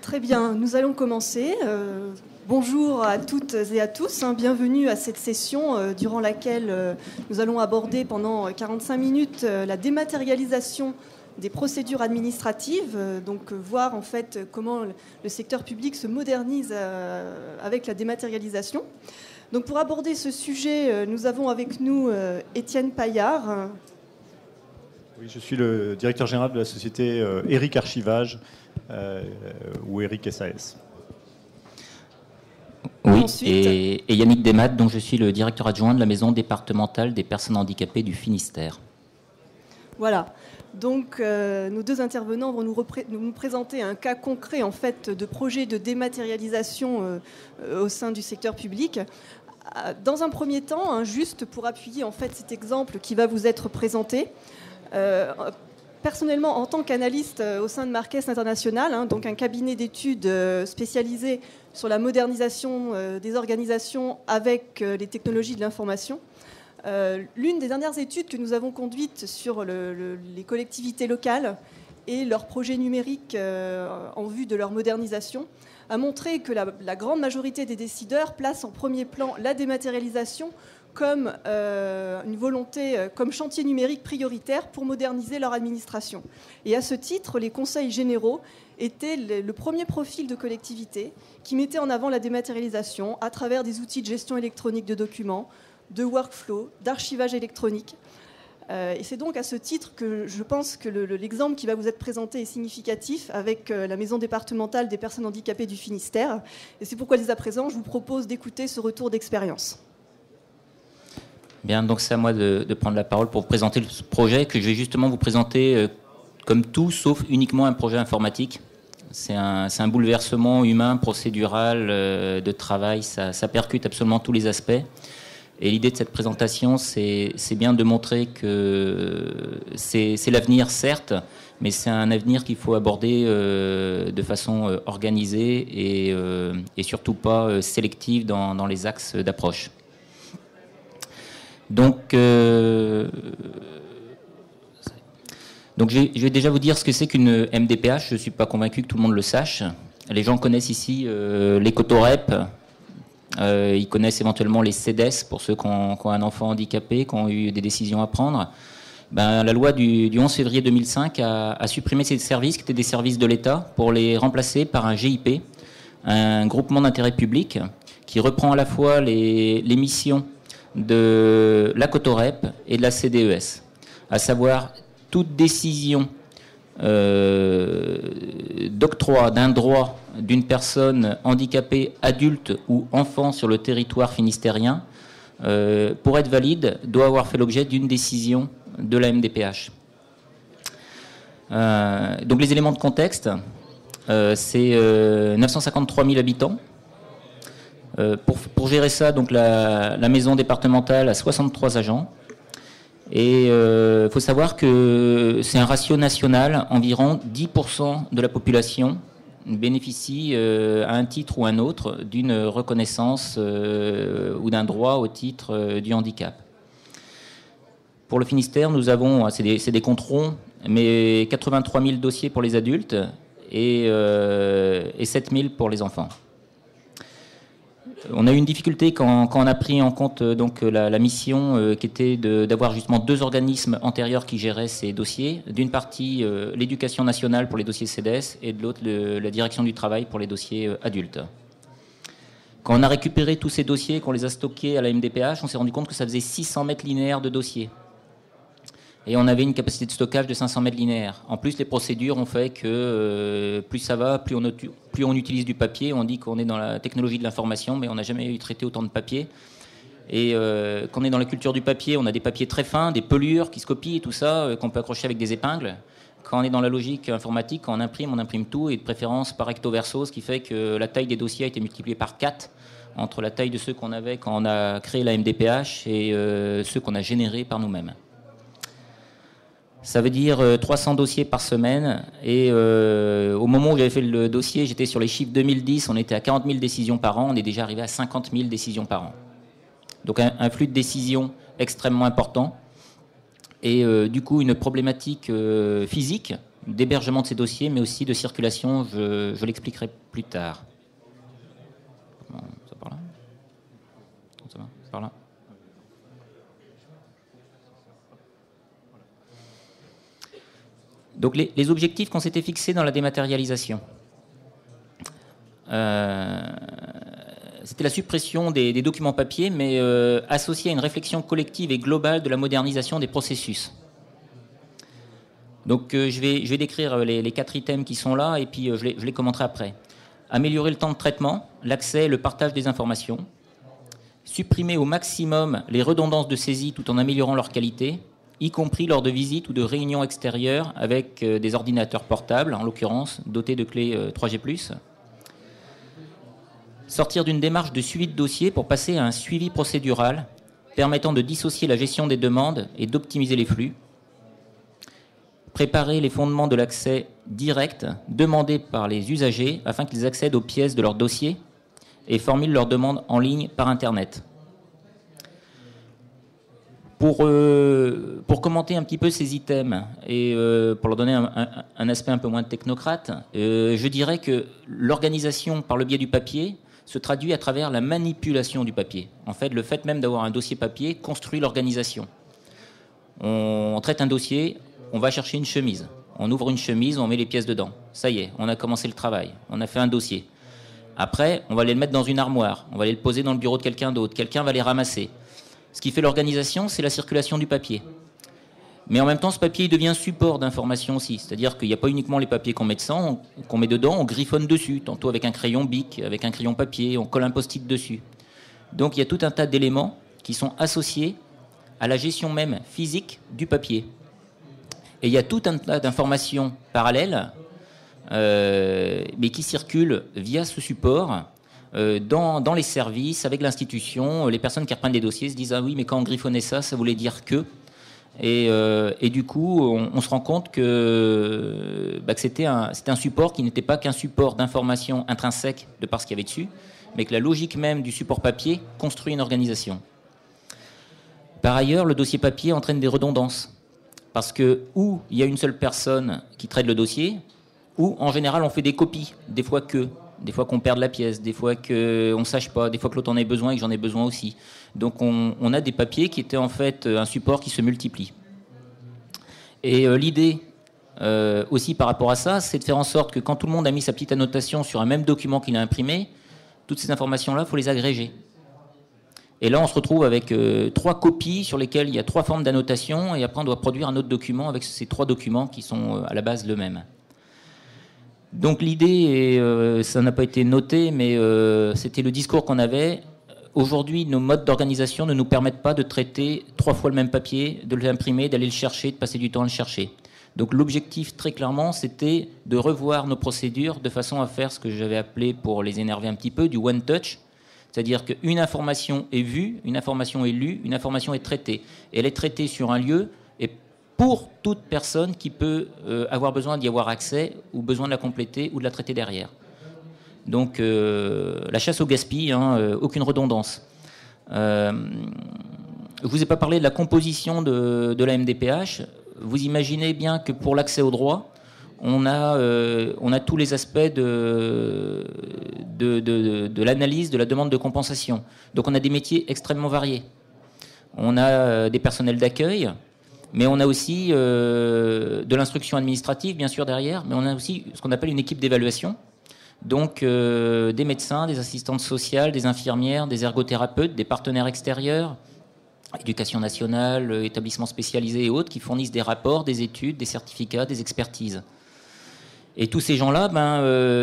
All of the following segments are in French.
Très bien, nous allons commencer. Bonjour à toutes et à tous, bienvenue à cette session durant laquelle nous allons aborder pendant 45 minutes la dématérialisation des procédures administratives, donc voir en fait comment le secteur public se modernise avec la dématérialisation. Donc pour aborder ce sujet, nous avons avec nous Étienne Paillard. Oui, je suis le directeur général de la société Eric Archivage ou Eric SAS. Oui, Ensuite, et Yannick Desmat, dont je suis le directeur adjoint de la maison départementale des personnes handicapées du Finistère. Voilà. Donc, nos deux intervenants vont nous présenter un cas concret en fait de projet de dématérialisation au sein du secteur public. Dans un premier temps, juste pour appuyer en fait cet exemple qui va vous être présenté. Personnellement, en tant qu'analyste au sein de Marques International, donc un cabinet d'études spécialisé sur la modernisation des organisations avec les technologies de l'information, l'une des dernières études que nous avons conduites sur les collectivités locales et leurs projets numériques en vue de leur modernisation a montré que la grande majorité des décideurs placent en premier plan la dématérialisation comme une volonté, comme chantier numérique prioritaire pour moderniser leur administration. Et à ce titre, les conseils généraux étaient le premier profil de collectivité qui mettait en avant la dématérialisation à travers des outils de gestion électronique de documents, de workflow, d'archivage électronique. Et c'est donc à ce titre que je pense que l'exemple qui va vous être présenté est significatif avec la maison départementale des personnes handicapées du Finistère. Et c'est pourquoi dès à présent, je vous propose d'écouter ce retour d'expérience. Bien, donc c'est à moi de prendre la parole pour vous présenter ce projet que je vais justement vous présenter comme tout, sauf uniquement un projet informatique. C'est un bouleversement humain, procédural, de travail, ça percute absolument tous les aspects. Et l'idée de cette présentation, c'est bien de montrer que c'est l'avenir, certes, mais c'est un avenir qu'il faut aborder de façon organisée et surtout pas sélective dans les axes d'approche. Donc je vais déjà vous dire ce que c'est qu'une MDPH. Je ne suis pas convaincu que tout le monde le sache. Les gens connaissent ici les Cotorep. Ils connaissent éventuellement les CEDES pour ceux qui ont un enfant handicapé, qui ont eu des décisions à prendre. La loi du 11 février 2005 a supprimé ces services qui étaient des services de l'État pour les remplacer par un GIP, un groupement d'intérêt public, qui reprend à la fois les missions de la Cotorep et de la CDES, à savoir toute décision d'octroi d'un droit d'une personne handicapée, adulte ou enfant sur le territoire finistérien, pour être valide, doit avoir fait l'objet d'une décision de la MDPH. Donc les éléments de contexte, c'est 953 000 habitants. Pour gérer ça, donc la maison départementale a 63 agents. Et il faut savoir que c'est un ratio national, environ 10% de la population bénéficie à un titre ou un autre d'une reconnaissance ou d'un droit au titre du handicap. Pour le Finistère, nous avons, c'est des comptes ronds, mais 83 000 dossiers pour les adultes et 7 000 pour les enfants. On a eu une difficulté quand on a pris en compte donc la mission qui était d'avoir justement deux organismes antérieurs qui géraient ces dossiers. D'une partie, l'éducation nationale pour les dossiers CEDES et de l'autre, la direction du travail pour les dossiers adultes. Quand on a récupéré tous ces dossiers, qu'on les a stockés à la MDPH, on s'est rendu compte que ça faisait 600 mètres linéaires de dossiers. Et on avait une capacité de stockage de 500 mètres linéaires. En plus, les procédures ont fait que plus ça va, plus on utilise du papier. On dit qu'on est dans la technologie de l'information, mais on n'a jamais eu traité autant de papier. Et quand on est dans la culture du papier, on a des papiers très fins, des pelures qui se copient et tout ça, qu'on peut accrocher avec des épingles. Quand on est dans la logique informatique, quand on imprime tout, et de préférence par recto verso, ce qui fait que la taille des dossiers a été multipliée par 4 entre la taille de ceux qu'on avait quand on a créé la MDPH et ceux qu'on a générés par nous-mêmes. Ça veut dire 300 dossiers par semaine. Et au moment où j'avais fait le dossier, j'étais sur les chiffres 2010, on était à 40 000 décisions par an, on est déjà arrivé à 50 000 décisions par an. Donc un flux de décisions extrêmement important. Et du coup, une problématique physique d'hébergement de ces dossiers, mais aussi de circulation, je l'expliquerai plus tard. Ça par là ? Ça va ? Ça par là ? Donc les objectifs qu'on s'était fixés dans la dématérialisation, c'était la suppression des documents papier, mais associée à une réflexion collective et globale de la modernisation des processus. Donc je vais décrire les 4 items qui sont là, et puis je les commenterai après. Améliorer le temps de traitement, l'accès et le partage des informations. Supprimer au maximum les redondances de saisie tout en améliorant leur qualité, y compris lors de visites ou de réunions extérieures avec des ordinateurs portables, en l'occurrence, dotés de clés 3G+. Sortir d'une démarche de suivi de dossier pour passer à un suivi procédural permettant de dissocier la gestion des demandes et d'optimiser les flux. Préparer les fondements de l'accès direct demandé par les usagers afin qu'ils accèdent aux pièces de leur dossier et formulent leurs demandes en ligne par Internet. Pour commenter un petit peu ces items et pour leur donner un aspect un peu moins technocrate, je dirais que l'organisation par le biais du papier se traduit à travers la manipulation du papier. En fait, le fait même d'avoir un dossier papier construit l'organisation. On traite un dossier, on va chercher une chemise. On ouvre une chemise, on met les pièces dedans. Ça y est, on a commencé le travail. On a fait un dossier. Après, on va aller le mettre dans une armoire. On va aller le poser dans le bureau de quelqu'un d'autre. Quelqu'un va les ramasser. Ce qui fait l'organisation, c'est la circulation du papier. Mais en même temps, ce papier il devient support d'information aussi. C'est-à-dire qu'il n'y a pas uniquement les papiers qu'on met dedans, on griffonne dessus. Tantôt avec un crayon bic, avec un crayon papier, on colle un post-it dessus. Donc il y a tout un tas d'éléments qui sont associés à la gestion même physique du papier. Et il y a tout un tas d'informations parallèles, mais qui circulent via ce support dans les services, avec l'institution. Les personnes qui reprennent des dossiers se disent « Ah oui, mais quand on griffonnait ça, ça voulait dire que… » Et du coup, on se rend compte que c'était un support qui n'était pas qu'un support d'information intrinsèque de par ce qu'il y avait dessus, mais que la logique même du support papier construit une organisation. Par ailleurs, le dossier papier entraîne des redondances. Parce que, ou il y a une seule personne qui traite le dossier, ou en général on fait des copies, des fois qu'on perde la pièce, des fois qu'on ne sache pas, des fois que l'autre en ait besoin et que j'en ai besoin aussi. Donc on a des papiers qui étaient en fait un support qui se multiplie. Et l'idée aussi par rapport à ça, c'est de faire en sorte que quand tout le monde a mis sa petite annotation sur un même document qu'il a imprimé, toutes ces informations-là, il faut les agréger. Et là, on se retrouve avec 3 copies sur lesquelles il y a 3 formes d'annotation, et après on doit produire un autre document avec ces 3 documents qui sont à la base le même. Donc l'idée, et ça n'a pas été noté, mais c'était le discours qu'on avait. Aujourd'hui, nos modes d'organisation ne nous permettent pas de traiter 3 fois le même papier, de l'imprimer, d'aller le chercher, de passer du temps à le chercher. Donc l'objectif, très clairement, c'était de revoir nos procédures de façon à faire ce que j'avais appelé, pour les énerver un petit peu, du one touch. C'est-à-dire qu'une information est vue, une information est lue, une information est traitée. Et elle est traitée sur un lieu et pour toute personne qui peut avoir besoin d'y avoir accès ou besoin de la compléter ou de la traiter derrière. Donc la chasse au gaspille, aucune redondance. Je ne vous ai pas parlé de la composition de la MDPH. Vous imaginez bien que pour l'accès au droit, on a tous les aspects de l'analyse de la demande de compensation. Donc on a des métiers extrêmement variés. On a des personnels d'accueil, mais on a aussi de l'instruction administrative, bien sûr, derrière, mais on a aussi ce qu'on appelle une équipe d'évaluation. Donc des médecins, des assistantes sociales, des infirmières, des ergothérapeutes, des partenaires extérieurs, éducation nationale, établissements spécialisés et autres, qui fournissent des rapports, des études, des certificats, des expertises. Et tous ces gens-là,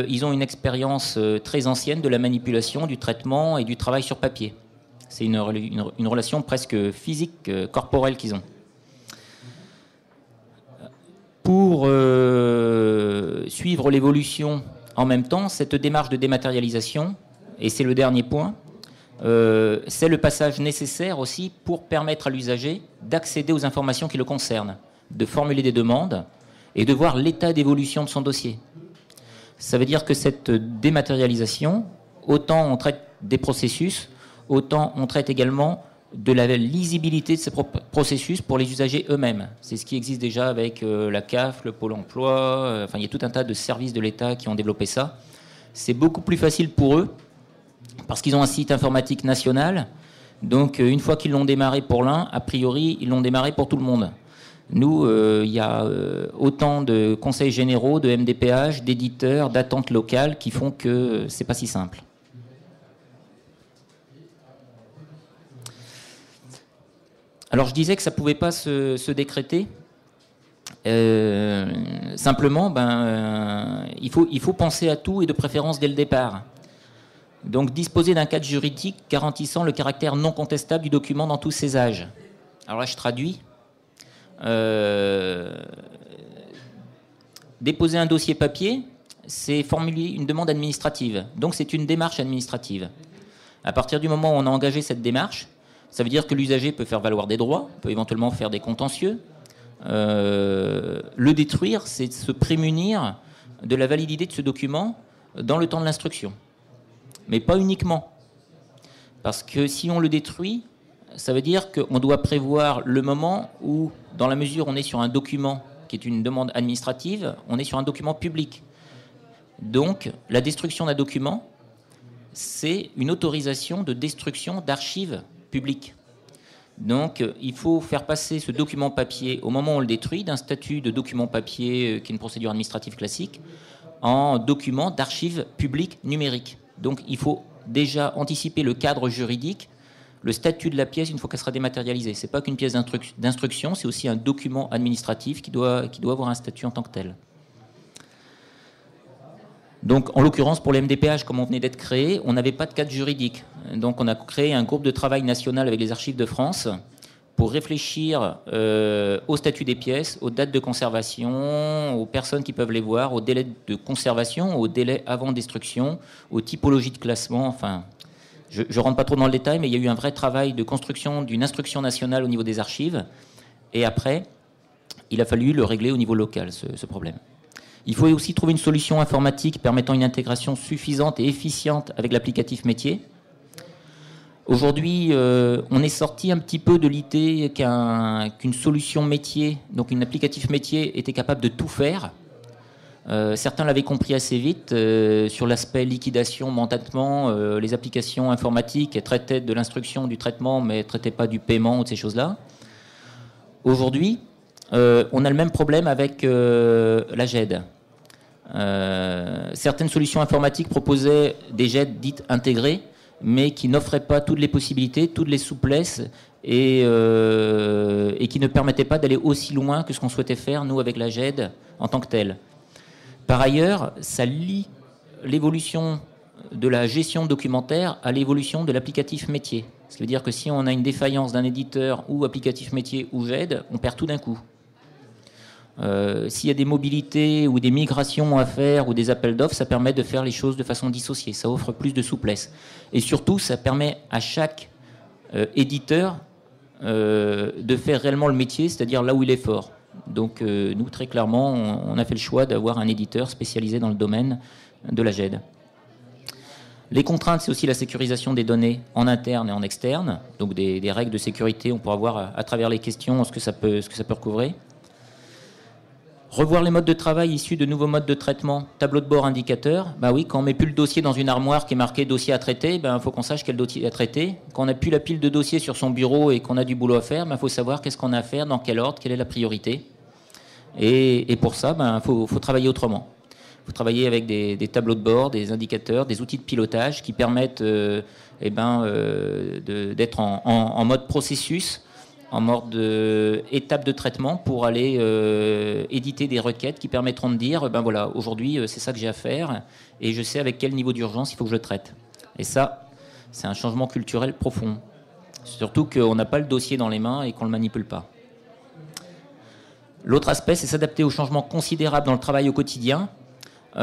ils ont une expérience très ancienne de la manipulation, du traitement et du travail sur papier. C'est une relation presque physique, corporelle qu'ils ont. Pour suivre l'évolution en même temps, cette démarche de dématérialisation, et c'est le dernier point, c'est le passage nécessaire aussi pour permettre à l'usager d'accéder aux informations qui le concernent, de formuler des demandes, et de voir l'état d'évolution de son dossier. Ça veut dire que cette dématérialisation, autant on traite des processus, autant on traite également de la lisibilité de ces processus pour les usagers eux-mêmes. C'est ce qui existe déjà avec la CAF, le Pôle emploi, enfin il y a tout un tas de services de l'État qui ont développé ça. C'est beaucoup plus facile pour eux parce qu'ils ont un site informatique national. Donc une fois qu'ils l'ont démarré pour l'un, a priori ils l'ont démarré pour tout le monde. Nous, il y a autant de conseils généraux, de MDPH, d'éditeurs, d'attentes locales qui font que c'est pas si simple. Alors je disais que ça ne pouvait pas se décréter. Simplement, il faut penser à tout et de préférence dès le départ. Donc disposer d'un cadre juridique garantissant le caractère non contestable du document dans tous ses âges. Alors là, je traduis. Déposer un dossier papier, c'est formuler une demande administrative. Donc c'est une démarche administrative. À partir du moment où on a engagé cette démarche, ça veut dire que l'usager peut faire valoir des droits, peut éventuellement faire des contentieux. Le détruire, c'est se prémunir de la validité de ce document dans le temps de l'instruction. Mais pas uniquement. Parce que si on le détruit, ça veut dire qu'on doit prévoir le moment où, dans la mesure où on est sur un document qui est une demande administrative, on est sur un document public. Donc, la destruction d'un document, c'est une autorisation de destruction d'archives publiques. Donc, il faut faire passer ce document papier, au moment où on le détruit, d'un statut de document papier, qui est une procédure administrative classique, en document d'archives publiques numériques. Donc, il faut déjà anticiper le cadre juridique, le statut de la pièce une fois qu'elle sera dématérialisée. Ce n'est pas qu'une pièce d'instruction, c'est aussi un document administratif qui doit avoir un statut en tant que tel. Donc, en l'occurrence, pour les MDPH, comme on venait d'être créé, on n'avait pas de cadre juridique. Donc, on a créé un groupe de travail national avec les Archives de France pour réfléchir au statut des pièces, aux dates de conservation, aux personnes qui peuvent les voir, aux délais de conservation, aux délais avant destruction, aux typologies de classement. Enfin, je ne rentre pas trop dans le détail, mais il y a eu un vrai travail de construction d'une instruction nationale au niveau des archives. Et après, il a fallu le régler au niveau local, ce problème. Il faut aussi trouver une solution informatique permettant une intégration suffisante et efficiente avec l'applicatif métier. Aujourd'hui, on est sorti un petit peu de l'idée qu'une solution métier, donc une applicatif métier, était capable de tout faire. Certains l'avaient compris assez vite. Sur l'aspect liquidation, mandatement, les applications informatiques traitaient de l'instruction, du traitement, mais ne traitaient pas du paiement ou de ces choses-là. Aujourd'hui, on a le même problème avec la GED. Certaines solutions informatiques proposaient des GED dites intégrées, mais qui n'offraient pas toutes les possibilités, toutes les souplesses, et qui ne permettaient pas d'aller aussi loin que ce qu'on souhaitait faire, nous, avec la GED en tant que telle. Par ailleurs, ça lie l'évolution de la gestion documentaire à l'évolution de l'applicatif métier. Ce qui veut dire que si on a une défaillance d'un éditeur ou applicatif métier ou GED, on perd tout d'un coup. S'il y a des mobilités ou des migrations à faire ou des appels d'offres, ça permet de faire les choses de façon dissociée. Ça offre plus de souplesse. Et surtout, ça permet à chaque éditeur de faire réellement le métier, c'est-à-dire là où il est fort. Donc nous, très clairement, on a fait le choix d'avoir un éditeur spécialisé dans le domaine de la GED. Les contraintes, c'est aussi la sécurisation des données en interne et en externe. Donc des règles de sécurité, on pourra voir à travers les questions ce que ça peut recouvrer. Revoir les modes de travail issus de nouveaux modes de traitement, tableau de bord, indicateur. Ben oui, quand on met plus le dossier dans une armoire qui est marqué dossier à traiter, il faut qu'on sache quel dossier à traiter. Quand on n'a plus la pile de dossiers sur son bureau et qu'on a du boulot à faire, faut savoir qu'est-ce qu'on a à faire, dans quel ordre, quelle est la priorité. Et pour ça, faut travailler autrement. Il faut travailler avec des tableaux de bord, des indicateurs, des outils de pilotage qui permettent d'être en mode processus, en mode étape de traitement pour aller éditer des requêtes qui permettront de dire, voilà, aujourd'hui, c'est ça que j'ai à faire et je sais avec quel niveau d'urgence il faut que je le traite. Et ça, c'est un changement culturel profond. Surtout qu'on n'a pas le dossier dans les mains et qu'on ne le manipule pas. L'autre aspect, c'est s'adapter aux changements considérables dans le travail au quotidien. Ça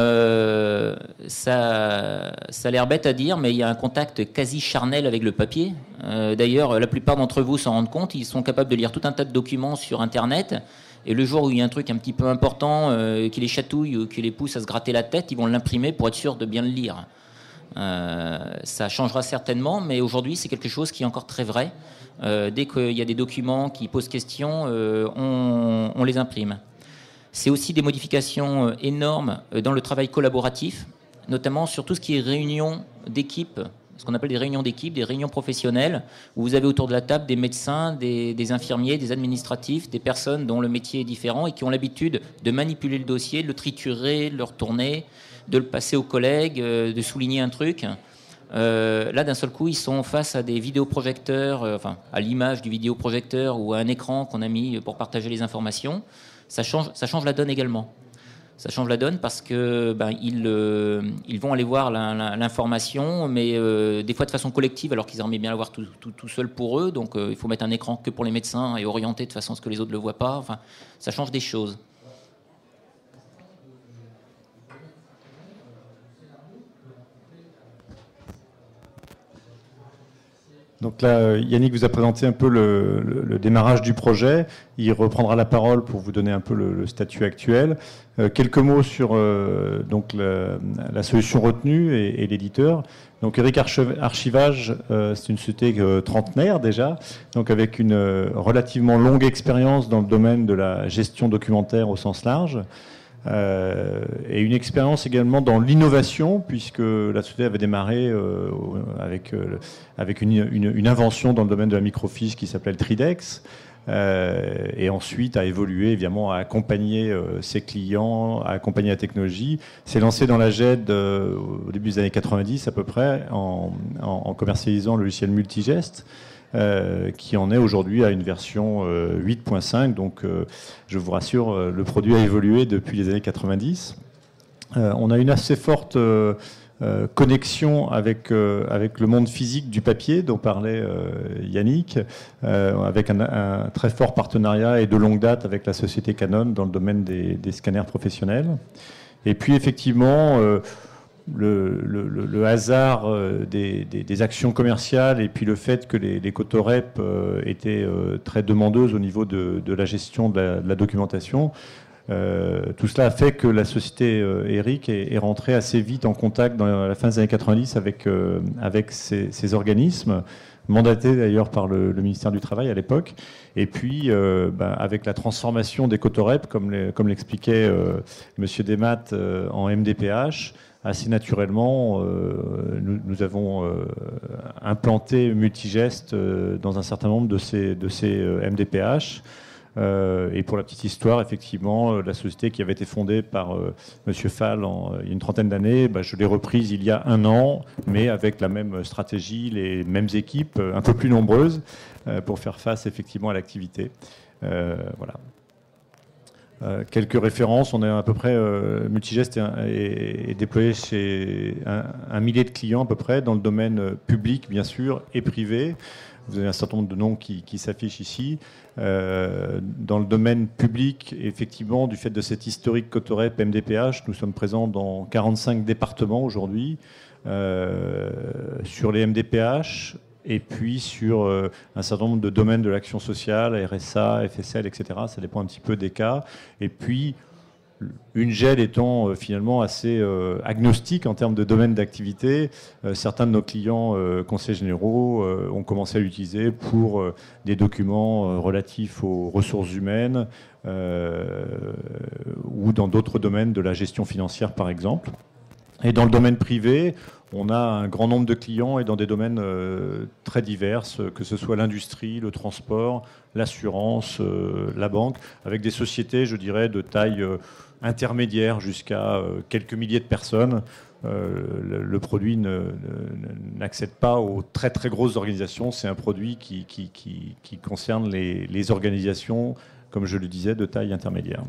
a l'air bête à dire, mais il y a un contact quasi charnel avec le papier. D'ailleurs, la plupart d'entre vous s'en rendent compte. Ils sont capables de lire tout un tas de documents sur Internet. Et le jour où il y a un truc un petit peu important qui les chatouille ou qui les pousse à se gratter la tête, ils vont l'imprimer pour être sûr de bien le lire. Ça changera certainement, mais aujourd'hui, c'est quelque chose qui est encore très vrai. Dès qu'il y a des documents qui posent question, on les imprime. C'est aussi des modifications énormes dans le travail collaboratif, notamment sur tout ce qui est réunion d'équipe, ce qu'on appelle des réunions d'équipe, des réunions professionnelles, où vous avez autour de la table des médecins, des infirmiers, des administratifs, des personnes dont le métier est différent et qui ont l'habitude de manipuler le dossier, de le triturer, de le retourner, de le passer aux collègues, de souligner un truc. Là, d'un seul coup, ils sont face à des vidéoprojecteurs, enfin, à l'image du vidéoprojecteur ou à un écran qu'on a mis pour partager les informations. Ça change la donne également. Ça change la donne parce que ils vont aller voir l'information, mais des fois de façon collective, alors qu'ils aimeraient bien la voir tout seul pour eux. Donc il faut mettre un écran que pour les médecins et orienter de façon à ce que les autres ne le voient pas. Enfin, ça change des choses. Donc là, Yannick vous a présenté un peu le démarrage du projet. Il reprendra la parole pour vous donner un peu le statut actuel. Quelques mots sur donc la solution retenue et l'éditeur. Donc Eric Archivage, c'est une société trentenaire déjà, donc avec une relativement longue expérience dans le domaine de la gestion documentaire au sens large. Et une expérience également dans l'innovation, puisque la société avait démarré avec une invention dans le domaine de la microfiche qui s'appelait le Tridex, et ensuite a évolué évidemment à accompagner ses clients, à accompagner la technologie. S'est lancé dans la GED au début des années 90 à peu près, en commercialisant le logiciel Multigest, qui en est aujourd'hui à une version 8.5. Donc, je vous rassure, le produit a évolué depuis les années 90. On a une assez forte connexion avec le monde physique du papier dont parlait Yannick, avec un très fort partenariat et de longue date avec la société Canon dans le domaine des scanners professionnels. Et puis, effectivement, le hasard des actions commerciales et puis le fait que les cotorep étaient très demandeuses au niveau de la gestion de la documentation, tout cela a fait que la société Eric est rentrée assez vite en contact dans la fin des années 90 avec ces organismes, mandatés d'ailleurs par le ministère du Travail à l'époque. Et puis, avec la transformation des cotorep, comme l'expliquait M. Desmat, en MDPH, assez naturellement, nous avons implanté Multigest dans un certain nombre de ces MDPH. Et pour la petite histoire, effectivement, la société qui avait été fondée par M. Fall il y a une trentaine d'années, je l'ai reprise il y a 1 an, mais avec la même stratégie, les mêmes équipes, un peu plus nombreuses, pour faire face effectivement à l'activité. Voilà. Quelques références, on est à peu près, Multigest est déployé chez 1 millier de clients à peu près, dans le domaine public bien sûr et privé. Vous avez un certain nombre de noms qui s'affichent ici. Dans le domaine public, effectivement, du fait de cet historique cotorep MDPH, nous sommes présents dans 45 départements aujourd'hui, sur les MDPH, et puis sur un certain nombre de domaines de l'action sociale, RSA, FSL, etc. Ça dépend un petit peu des cas. Et puis, une GED étant finalement assez agnostique en termes de domaine d'activité, certains de nos clients conseils généraux ont commencé à l'utiliser pour des documents relatifs aux ressources humaines ou dans d'autres domaines de la gestion financière, par exemple. Et dans le domaine privé, on a un grand nombre de clients et dans des domaines très divers, que ce soit l'industrie, le transport, l'assurance, la banque, avec des sociétés, je dirais, de taille intermédiaire jusqu'à quelques milliers de personnes. Le produit n'accède pas aux très très grosses organisations. C'est un produit qui concerne les organisations, comme je le disais, de taille intermédiaire.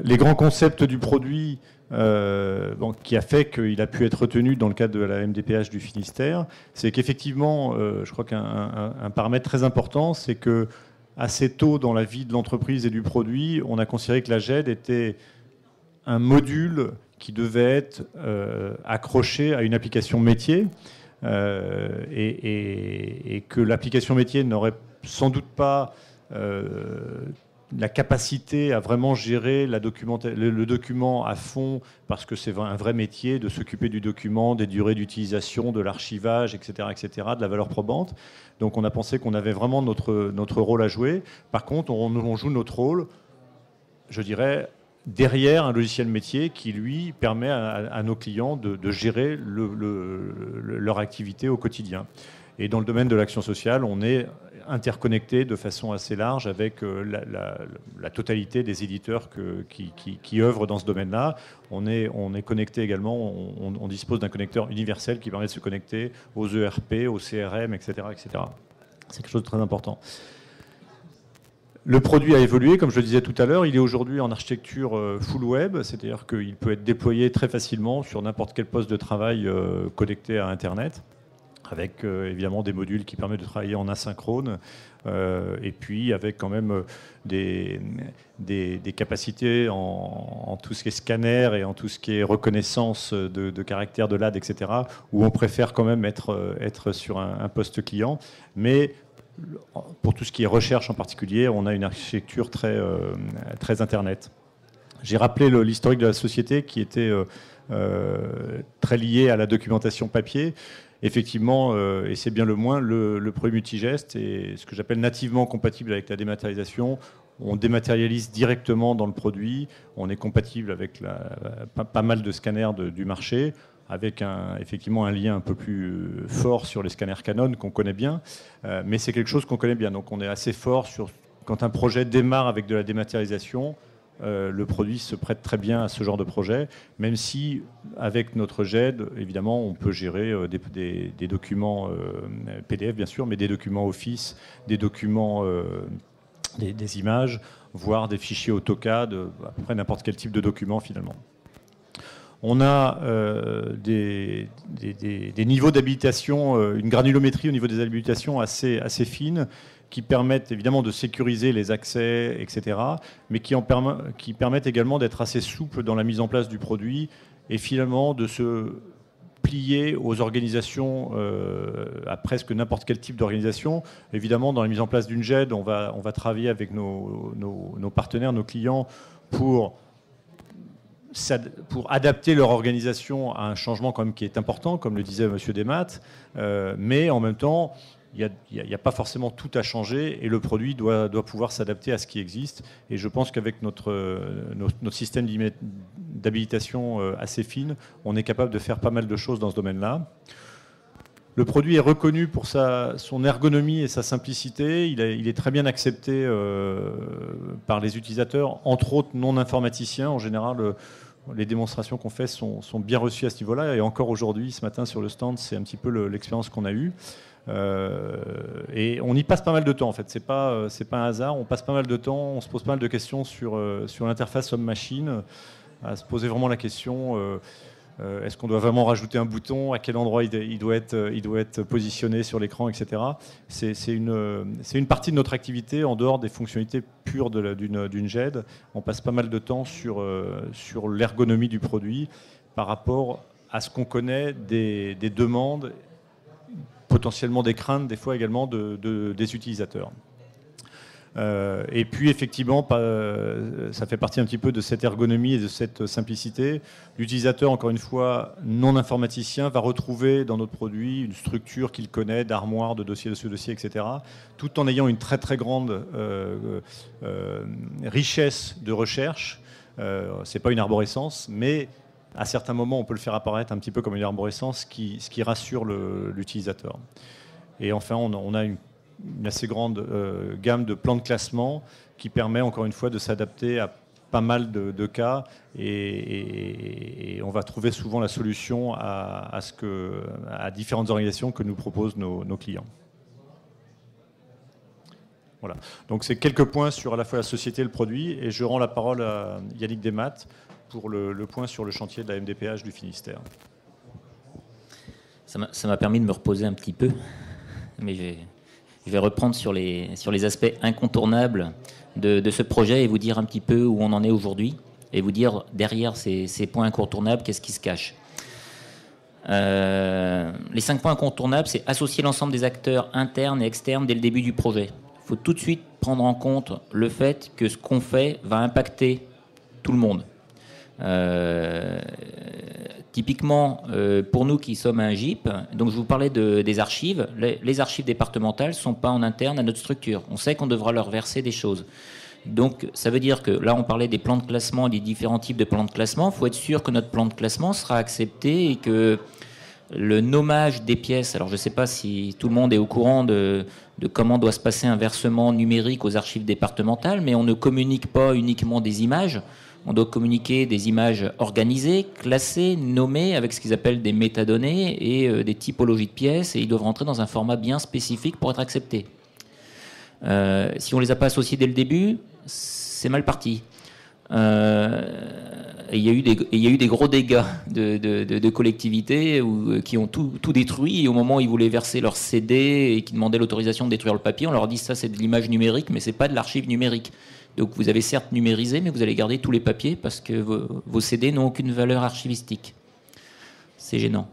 Les grands concepts du produit qui a fait qu'il a pu être retenu dans le cadre de la MDPH du Finistère, c'est qu'effectivement, je crois qu'un paramètre très important, c'est que assez tôt dans la vie de l'entreprise et du produit, on a considéré que la GED était un module qui devait être accroché à une application métier et que l'application métier n'aurait sans doute pas la capacité à vraiment gérer le document à fond, parce que c'est un vrai métier de s'occuper du document, des durées d'utilisation, de l'archivage, etc., de la valeur probante. Donc on a pensé qu'on avait vraiment notre rôle à jouer. Par contre, on joue notre rôle, je dirais, derrière un logiciel métier qui, lui, permet à nos clients de gérer leur activité au quotidien. Et dans le domaine de l'action sociale, on est interconnecté de façon assez large avec la totalité des éditeurs qui œuvrent dans ce domaine-là. On est connecté également, on dispose d'un connecteur universel qui permet de se connecter aux ERP, aux CRM, etc., etc. C'est quelque chose de très important. Le produit a évolué, comme je le disais tout à l'heure. Il est aujourd'hui en architecture full web, c'est-à-dire qu'il peut être déployé très facilement sur n'importe quel poste de travail connecté à Internet, avec évidemment des modules qui permettent de travailler en asynchrone, et puis avec quand même des capacités en tout ce qui est scanner et en tout ce qui est reconnaissance de caractères de LAD, etc., où on préfère quand même être sur un poste client. Mais pour tout ce qui est recherche en particulier, on a une architecture très Internet. J'ai rappelé l'historique de la société qui était très lié à la documentation papier. Effectivement, et c'est bien le moins, le produit multigeste est ce que j'appelle nativement compatible avec la dématérialisation. On dématérialise directement dans le produit. On est compatible avec pas mal de scanners du marché, avec effectivement un lien un peu plus fort sur les scanners Canon qu'on connaît bien. Mais c'est quelque chose qu'on connaît bien. Donc on est assez fort sur quand un projet démarre avec de la dématérialisation. Le produit se prête très bien à ce genre de projet, même si, avec notre GED, évidemment, on peut gérer des documents PDF, bien sûr, mais des documents Office, des documents, des images, voire des fichiers AutoCAD, à peu près n'importe quel type de document, finalement. On a des niveaux d'habilitation, une granulométrie au niveau des habilitations assez fine, qui permettent évidemment de sécuriser les accès, etc., mais qui permettent également d'être assez souple dans la mise en place du produit et finalement de se plier aux organisations, à presque n'importe quel type d'organisation. Évidemment, dans la mise en place d'une GED, on va travailler avec nos partenaires, nos clients, pour adapter leur organisation à un changement quand même qui est important, comme le disait M. Desmath, mais en même temps, il n'y a pas forcément tout à changer et le produit doit pouvoir s'adapter à ce qui existe. Et je pense qu'avec notre système d'habilitation assez fine, on est capable de faire pas mal de choses dans ce domaine-là. Le produit est reconnu pour son ergonomie et sa simplicité. Il est très bien accepté par les utilisateurs, entre autres non informaticiens. En général, les démonstrations qu'on fait sont bien reçues à ce niveau-là. Et encore aujourd'hui, ce matin sur le stand, c'est un petit peu l'expérience qu'on a eue. Et on y passe pas mal de temps en fait, c'est pas un hasard, on passe pas mal de temps, on se pose pas mal de questions sur l'interface homme-machine, à se poser vraiment la question est-ce qu'on doit vraiment rajouter un bouton, à quel endroit il doit être positionné sur l'écran, etc. C'est une partie de notre activité en dehors des fonctionnalités pures d'une GED. On passe pas mal de temps sur l'ergonomie du produit par rapport à ce qu'on connaît des demandes, potentiellement des craintes, des fois également des utilisateurs. Et puis effectivement, ça fait partie un petit peu de cette ergonomie et de cette simplicité. L'utilisateur, encore une fois, non informaticien, va retrouver dans notre produit une structure qu'il connaît, d'armoire, de dossier, etc., tout en ayant une très très grande richesse de recherche. C'est pas une arborescence, mais à certains moments, on peut le faire apparaître un petit peu comme une arborescence, ce qui rassure l'utilisateur. Et enfin, on a une assez grande gamme de plans de classement qui permet, encore une fois, de s'adapter à pas mal de cas. Et on va trouver souvent la solution à différentes organisations que nous proposent nos clients. Voilà. Donc, c'est quelques points sur à la fois la société et le produit. Et je rends la parole à Yannick Desmath pour le point sur le chantier de la MDPH du Finistère. Ça m'a permis de me reposer un petit peu, mais je vais reprendre sur les aspects incontournables de ce projet et vous dire un petit peu où on en est aujourd'hui et vous dire derrière ces points incontournables, qu'est-ce qui se cache. Les 5 points incontournables, c'est associer l'ensemble des acteurs internes et externes dès le début du projet. Il faut tout de suite prendre en compte le fait que ce qu'on fait va impacter tout le monde. Typiquement, pour nous qui sommes un GIP, donc je vous parlais des archives. Les archives départementales ne sont pas en interne à notre structure. On sait qu'on devra leur verser des choses. Donc ça veut dire que là on parlait des plans de classement et des différents types de plans de classement. Il faut être sûr que notre plan de classement sera accepté et que le nommage des pièces, alors je ne sais pas si tout le monde est au courant de comment doit se passer un versement numérique aux archives départementales, mais on ne communique pas uniquement des images, on doit communiquer des images organisées, classées, nommées, avec ce qu'ils appellent des métadonnées et des typologies de pièces, et ils doivent rentrer dans un format bien spécifique pour être acceptés. Si on ne les a pas associés dès le début, c'est mal parti. Il y a eu des gros dégâts de collectivités qui ont tout détruit, et au moment où ils voulaient verser leur CD et qui demandaient l'autorisation de détruire le papier, on leur dit ça c'est de l'image numérique mais c'est pas de l'archive numérique. Donc vous avez certes numérisé mais vous allez garder tous les papiers parce que vos CD n'ont aucune valeur archivistique. C'est gênant.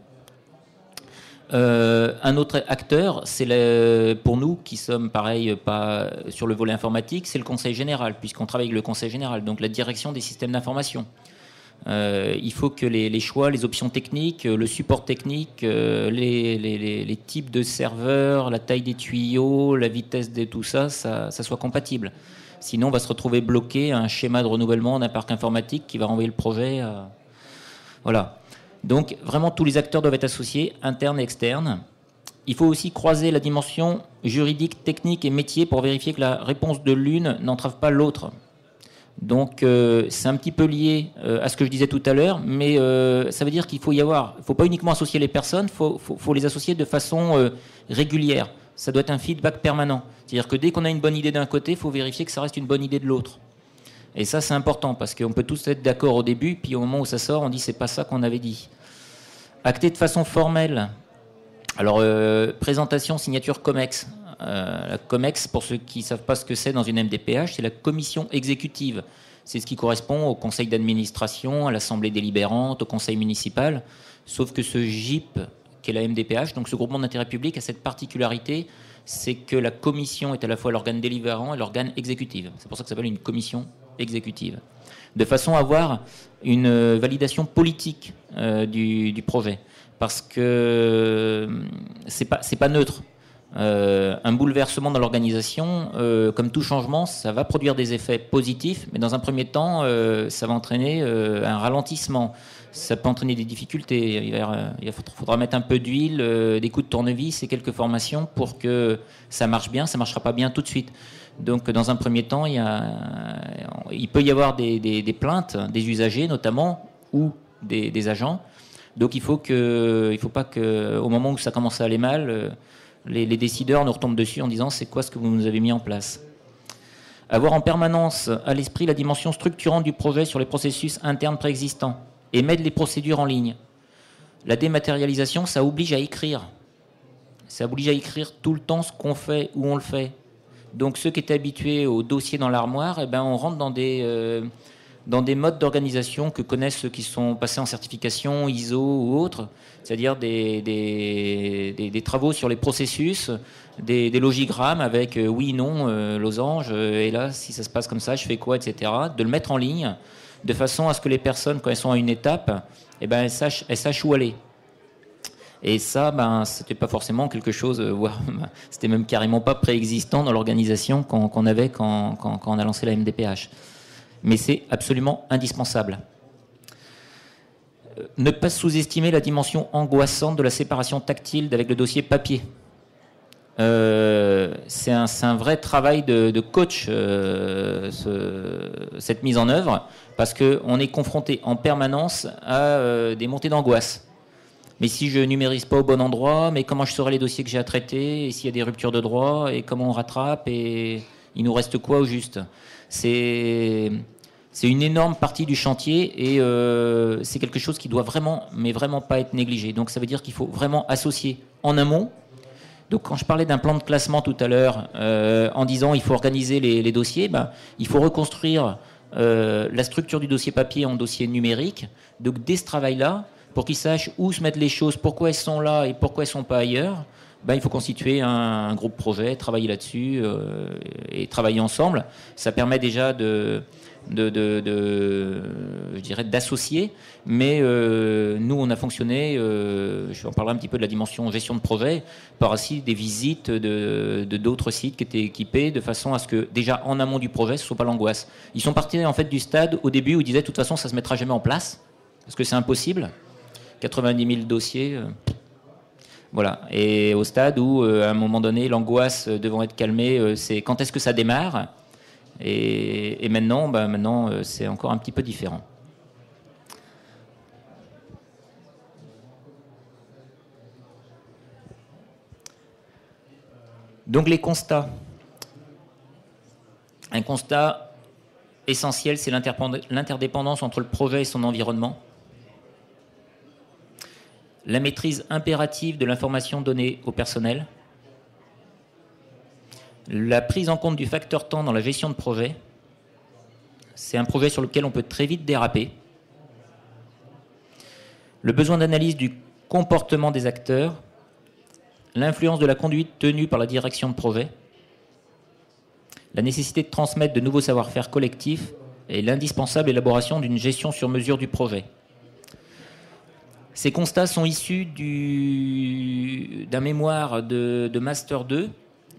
Un autre acteur, c'est pour nous qui sommes pareil pas sur le volet informatique, c'est le Conseil général, puisqu'on travaille avec le Conseil général, donc la direction des systèmes d'information. Il faut que les choix, les options techniques, le support technique, les types de serveurs, la taille des tuyaux, la vitesse de tout ça soit compatible. Sinon, on va se retrouver bloqué à un schéma de renouvellement d'un parc informatique qui va renvoyer le projet. Voilà. Donc, vraiment, tous les acteurs doivent être associés, internes et externes. Il faut aussi croiser la dimension juridique, technique et métier pour vérifier que la réponse de l'une n'entrave pas l'autre. Donc, c'est un petit peu lié à ce que je disais tout à l'heure, mais ça veut dire qu'il faut faut pas uniquement associer les personnes, faut les associer de façon régulière. Ça doit être un feedback permanent. C'est-à-dire que dès qu'on a une bonne idée d'un côté, il faut vérifier que ça reste une bonne idée de l'autre. Et ça, c'est important, parce qu'on peut tous être d'accord au début, puis au moment où ça sort, on dit c'est pas ça qu'on avait dit. Acter de façon formelle. Alors, présentation, signature COMEX. La COMEX, pour ceux qui ne savent pas ce que c'est dans une MDPH, c'est la commission exécutive. C'est ce qui correspond au conseil d'administration, à l'assemblée délibérante, au conseil municipal. Sauf que ce GIP, qui est la MDPH, donc ce groupement d'intérêt public, a cette particularité, c'est que la commission est à la fois l'organe délibérant et l'organe exécutif. C'est pour ça que ça s'appelle une commission exécutive. De façon à avoir une validation politique du projet. Parce que c'est pas neutre. Un bouleversement dans l'organisation, comme tout changement, ça va produire des effets positifs, mais dans un premier temps, ça va entraîner un ralentissement. Ça peut entraîner des difficultés. Il faudra mettre un peu d'huile, des coups de tournevis et quelques formations pour que ça marche bien. Ça ne marchera pas bien tout de suite. Donc, dans un premier temps, il peut y avoir des plaintes des usagers, notamment, ou des agents. Donc, il faut pas qu'au moment où ça commence à aller mal, les décideurs nous retombent dessus en disant c'est quoi ce que vous nous avez mis en place. Avoir en permanence à l'esprit la dimension structurante du projet sur les processus internes préexistants et mettre les procédures en ligne. La dématérialisation, ça oblige à écrire. Ça oblige à écrire tout le temps ce qu'on fait, où on le fait. Donc ceux qui étaient habitués au dossier dans l'armoire, on rentre dans des modes d'organisation que connaissent ceux qui sont passés en certification ISO ou autres, c'est-à-dire des travaux sur les processus, des logigrammes avec oui, non, losange, et là, si ça se passe comme ça, je fais quoi, etc. De le mettre en ligne, de façon à ce que les personnes, quand elles sont à une étape, elles sachent où aller. Et ça, c'était pas forcément quelque chose, c'était même carrément pas préexistant dans l'organisation qu'on avait quand on a lancé la MDPH. Mais c'est absolument indispensable. Ne pas sous-estimer la dimension angoissante de la séparation tactile avec le dossier papier. C'est un vrai travail de coach, cette mise en œuvre, parce qu'on est confronté en permanence à des montées d'angoisse. Mais si je numérise pas au bon endroit, mais comment je saurai les dossiers que j'ai à traiter, et s'il y a des ruptures de droit, et comment on rattrape, et il nous reste quoi au juste ? C'est une énorme partie du chantier, et c'est quelque chose qui doit vraiment pas être négligé. Donc ça veut dire qu'il faut vraiment associer en amont. Donc quand je parlais d'un plan de classement tout à l'heure, en disant il faut organiser les dossiers, il faut reconstruire la structure du dossier papier en dossier numérique. Donc dès ce travail-là, pour qu'ils sachent où se mettre les choses, pourquoi elles sont là et pourquoi elles ne sont pas ailleurs, il faut constituer un groupe projet, travailler là-dessus et travailler ensemble. Ça permet déjà je dirais d'associer, mais nous on a fonctionné, je en parlerai un petit peu de la dimension gestion de projet, par aussi des visites de d'autres sites qui étaient équipés de façon à ce que déjà en amont du projet ce soit pas l'angoisse. Ils sont partis en fait du stade au début où ils disaient de toute façon ça se mettra jamais en place parce que c'est impossible, 90 000 dossiers. Voilà. Et au stade où, à un moment donné, l'angoisse devant être calmée, c'est quand est-ce que ça démarre. Et maintenant, c'est encore un petit peu différent. Donc les constats. Un constat essentiel, c'est l'interdépendance entre le projet et son environnement. La maîtrise impérative de l'information donnée au personnel, la prise en compte du facteur temps dans la gestion de projet, c'est un projet sur lequel on peut très vite déraper, le besoin d'analyse du comportement des acteurs, l'influence de la conduite tenue par la direction de projet, la nécessité de transmettre de nouveaux savoir-faire collectifs et l'indispensable élaboration d'une gestion sur mesure du projet. Ces constats sont issus d'un mémoire de Master 2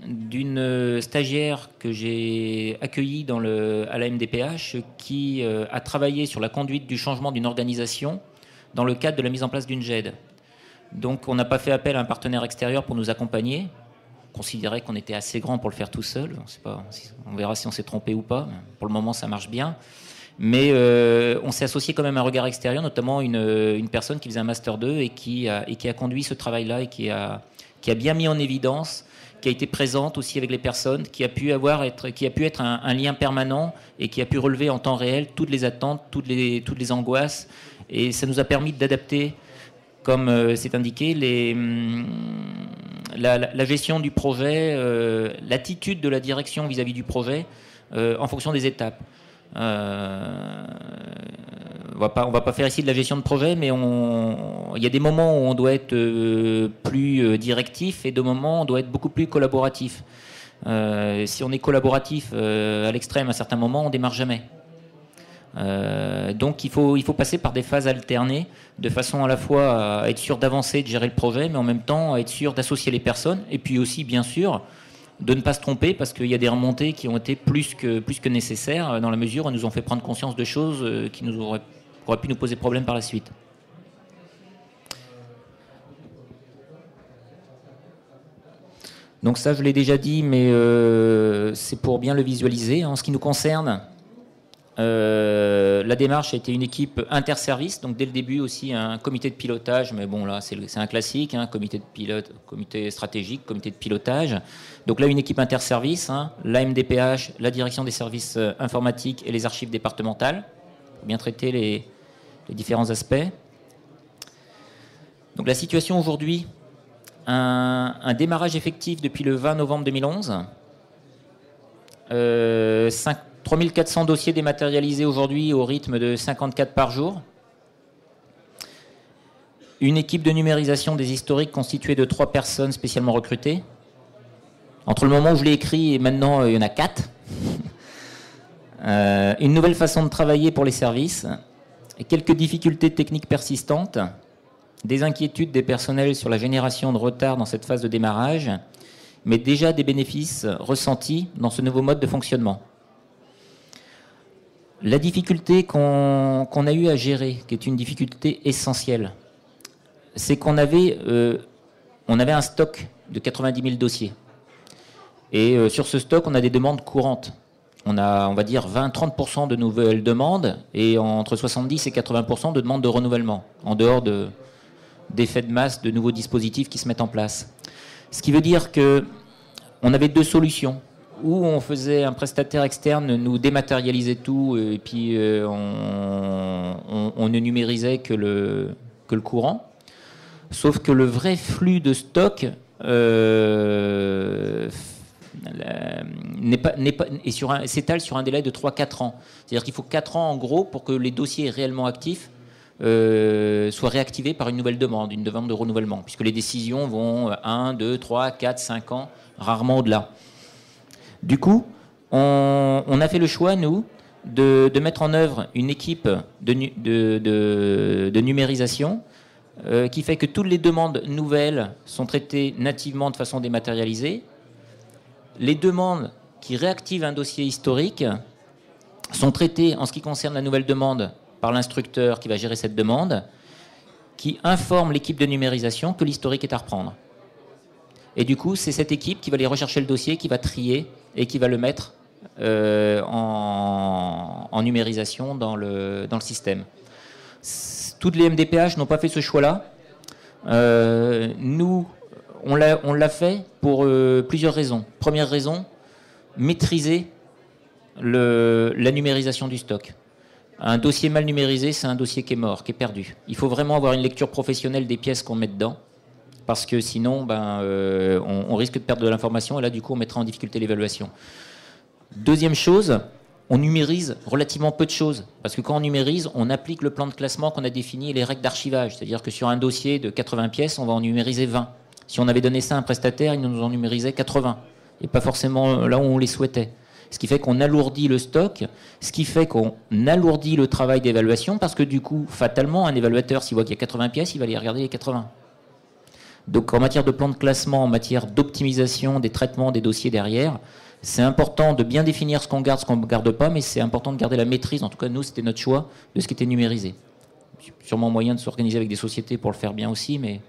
d'une stagiaire que j'ai accueillie à la MDPH qui a travaillé sur la conduite du changement d'une organisation dans le cadre de la mise en place d'une GED. Donc on n'a pas fait appel à un partenaire extérieur pour nous accompagner. On considérait qu'on était assez grand pour le faire tout seul. On verra si on s'est trompé ou pas. Pour le moment, ça marche bien. Mais on s'est associé quand même à un regard extérieur, notamment une personne qui faisait un Master 2 et qui a conduit ce travail-là et qui a bien mis en évidence, qui a été présente aussi avec les personnes, qui a pu être un lien permanent et qui a pu relever en temps réel toutes les attentes, toutes les angoisses. Et ça nous a permis d'adapter, comme c'est indiqué, la gestion du projet, l'attitude de la direction vis-à-vis du projet en fonction des étapes. On va pas faire ici de la gestion de projet, mais il y a des moments où on doit être plus directif et des moments où on doit être beaucoup plus collaboratif. Si on est collaboratif à l'extrême à certains moments, on démarre jamais. Donc il faut passer par des phases alternées de façon à la fois à être sûr d'avancer, de gérer le projet, mais en même temps à être sûr d'associer les personnes et puis aussi bien sûr de ne pas se tromper parce qu'il y a des remontées qui ont été plus que nécessaires dans la mesure où elles nous ont fait prendre conscience de choses qui auraient pu nous poser problème par la suite. Donc ça je l'ai déjà dit, mais c'est pour bien le visualiser. En ce qui nous concerne, la démarche a été une équipe interservice, donc dès le début aussi un comité de pilotage, mais bon là c'est un classique, comité de pilote, comité stratégique, comité de pilotage. Donc là une équipe interservice, la MDPH, la direction des services informatiques et les archives départementales, pour bien traiter les différents aspects. Donc la situation aujourd'hui, un démarrage effectif depuis le 20 novembre 2011, 3400 dossiers dématérialisés aujourd'hui au rythme de 54 par jour. Une équipe de numérisation des historiques constituée de 3 personnes spécialement recrutées. Entre le moment où je l'ai écrit et maintenant, il y en a 4. Une nouvelle façon de travailler pour les services. Et quelques difficultés techniques persistantes. Des inquiétudes des personnels sur la génération de retard dans cette phase de démarrage. Mais déjà des bénéfices ressentis dans ce nouveau mode de fonctionnement. La difficulté qu'on a eu à gérer, qui est une difficulté essentielle, c'est qu'on avait un stock de 90 000 dossiers. Et sur ce stock, on a des demandes courantes. On a, on va dire, 20-30% de nouvelles demandes et entre 70 et 80% de demandes de renouvellement, en dehors d'effets de masse, de nouveaux dispositifs qui se mettent en place. Ce qui veut dire qu'on avait 2 solutions. Où on faisait un prestataire externe nous dématérialisait tout et puis on ne numérisait que le courant. Sauf que le vrai flux de stock s'étale sur un délai de 3-4 ans. C'est-à-dire qu'il faut 4 ans en gros pour que les dossiers réellement actifs soit réactivé par une nouvelle demande, une demande de renouvellement, puisque les décisions vont 1, 2, 3, 4, 5 ans, rarement au-delà. Du coup, on a fait le choix, nous, de mettre en œuvre une équipe de numérisation qui fait que toutes les demandes nouvelles sont traitées nativement de façon dématérialisée. Les demandes qui réactivent un dossier historique sont traitées, en ce qui concerne la nouvelle demande, par l'instructeur qui va gérer cette demande, qui informe l'équipe de numérisation que l'historique est à reprendre. Et du coup, c'est cette équipe qui va aller rechercher le dossier, qui va trier et qui va le mettre en numérisation dans le système. Toutes les MDPH n'ont pas fait ce choix-là. Nous, on l'a fait pour plusieurs raisons. Première raison, maîtriser la numérisation du stock. Un dossier mal numérisé, c'est un dossier qui est mort, qui est perdu. Il faut vraiment avoir une lecture professionnelle des pièces qu'on met dedans, parce que sinon, on risque de perdre de l'information, et là, du coup, on mettra en difficulté l'évaluation. Deuxième chose, on numérise relativement peu de choses, parce que quand on numérise, on applique le plan de classement qu'on a défini et les règles d'archivage. C'est-à-dire que sur un dossier de 80 pièces, on va en numériser 20. Si on avait donné ça à un prestataire, il nous en numérisait 80, et pas forcément là où on les souhaitait. Ce qui fait qu'on alourdit le stock, ce qui fait qu'on alourdit le travail d'évaluation, parce que du coup, fatalement, un évaluateur, s'il voit qu'il y a 80 pièces, il va aller regarder les 80. Donc en matière de plan de classement, en matière d'optimisation des traitements des dossiers derrière, c'est important de bien définir ce qu'on garde, ce qu'on ne garde pas, mais c'est important de garder la maîtrise, en tout cas nous, c'était notre choix, de ce qui était numérisé. Sûrement moyen de s'organiser avec des sociétés pour le faire bien aussi, mais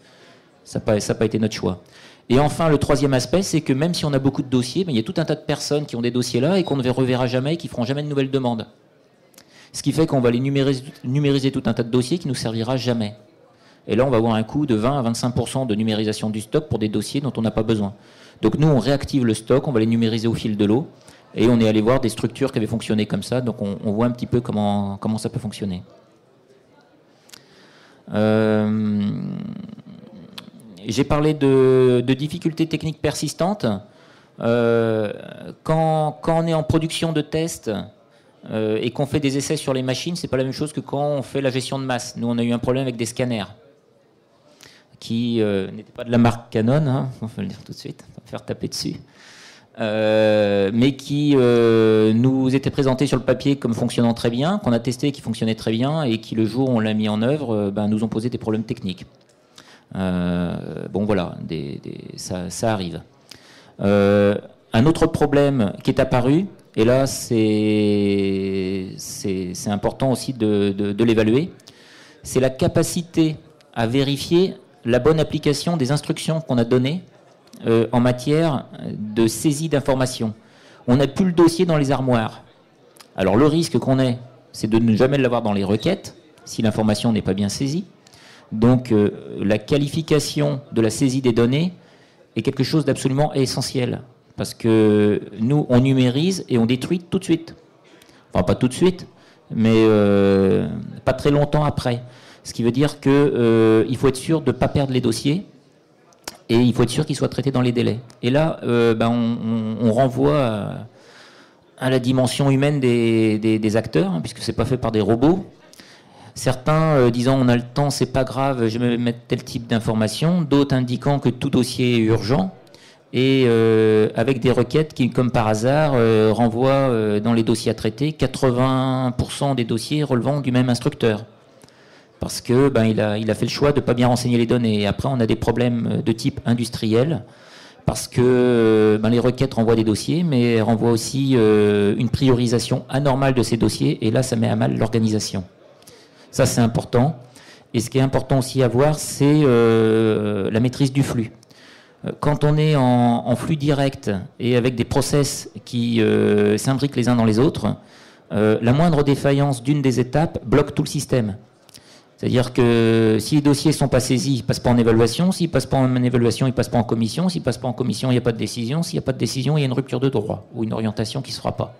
ça n'a pas été notre choix. Et enfin, le troisième aspect, c'est que même si on a beaucoup de dossiers, il y a tout un tas de personnes qui ont des dossiers là et qu'on ne reverra jamais et qui ne feront jamais de nouvelles demandes. Ce qui fait qu'on va les numériser tout un tas de dossiers qui ne nous servira jamais. Et là, on va avoir un coût de 20 à 25% de numérisation du stock pour des dossiers dont on n'a pas besoin. Donc nous, on réactive le stock, on va les numériser au fil de l'eau, et on est allé voir des structures qui avaient fonctionné comme ça, donc on voit un petit peu comment ça peut fonctionner. J'ai parlé de difficultés techniques persistantes. Quand on est en production de tests et qu'on fait des essais sur les machines, c'est pas la même chose que quand on fait la gestion de masse. Nous, on a eu un problème avec des scanners qui n'étaient pas de la marque Canon, hein, on va le dire tout de suite, on va faire taper dessus, mais qui nous étaient présentés sur le papier comme fonctionnant très bien, qu'on a testé, qui fonctionnaient très bien, et qui, le jour où on l'a mis en œuvre, nous ont posé des problèmes techniques. Bon voilà, ça arrive. Un autre problème qui est apparu, et là c'est important aussi de l'évaluer, c'est la capacité à vérifier la bonne application des instructions qu'on a données en matière de saisie d'informations. On n'a plus le dossier dans les armoires. Alors le risque qu'on ait, c'est de ne jamais l'avoir dans les requêtes, si l'information n'est pas bien saisie. Donc la qualification de la saisie des données est quelque chose d'absolument essentiel. Parce que nous, on numérise et on détruit tout de suite. Enfin, pas tout de suite, mais pas très longtemps après. Ce qui veut dire qu'il faut être sûr de ne pas perdre les dossiers et il faut être sûr qu'ils soient traités dans les délais. Et là, on renvoie à la dimension humaine des acteurs, hein, puisque ce n'est pas fait par des robots. Certains disant on a le temps, c'est pas grave, je vais mettre tel type d'information. D'autres indiquant que tout dossier est urgent. Et avec des requêtes qui, comme par hasard, renvoient dans les dossiers à traiter 80% des dossiers relevant du même instructeur. Parce que il a fait le choix de ne pas bien renseigner les données. Et après, on a des problèmes de type industriel, parce que les requêtes renvoient des dossiers, mais renvoient aussi une priorisation anormale de ces dossiers. Et là, ça met à mal l'organisation. Ça, c'est important. Et ce qui est important aussi à voir, c'est la maîtrise du flux. Quand on est en flux direct et avec des process qui s'imbriquent les uns dans les autres, la moindre défaillance d'une des étapes bloque tout le système. C'est-à-dire que si les dossiers ne sont pas saisis, ils ne passent pas en évaluation. S'ils ne passent pas en évaluation, ils ne passent pas en commission. S'ils ne passent pas en commission, il n'y a pas de décision. S'il n'y a pas de décision, il y a une rupture de droit ou une orientation qui ne se fera pas.